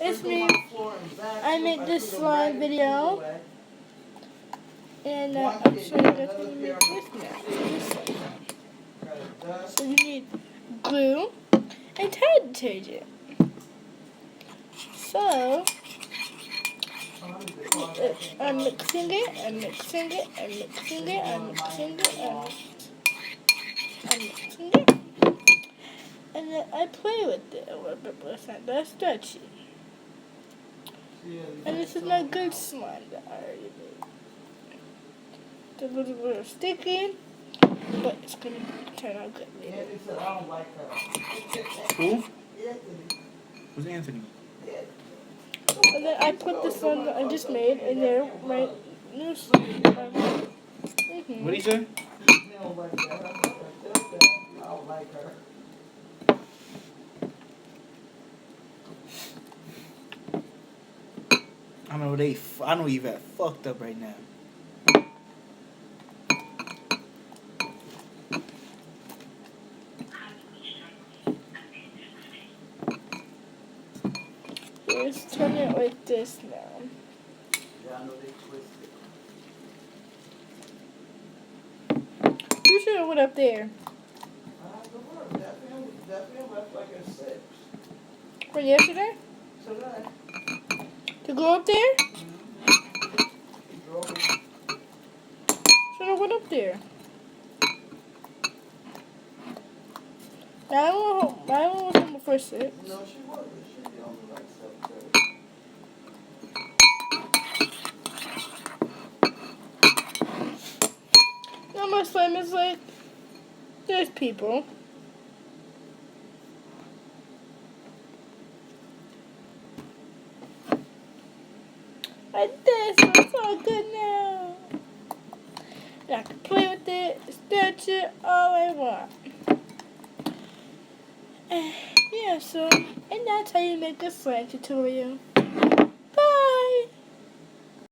it's me. I made this slime video, and I'm showing you guys how to make this now. So you need glue and Tide detergent. So I'm mixing it, I'm mixing it, I'm mixing it, I'm mixing it, I'm mixing it. And then I play with it a little bit, but it's not that stretchy. And this is my good slime that I already made. It's a little sticky, but it's going to turn out good later. Who? Who's Anthony? And then I put this one that I just made in there, my new slime. What did he say? I know Yvette fucked up right now. Let's turn it like this now. Yeah, I know they twisted. You should have went up there. Definitely left like a 6. From yesterday? Today. To go up there? He drove me. Should have went up there. I was on the first 6. No, she wasn't. She'd be on like 7:30. Now my slime is like, there's people. Like this, so it's all good now. And I can play with it, stretch it all I want. Yeah, so, and that's how you make a slime tutorial.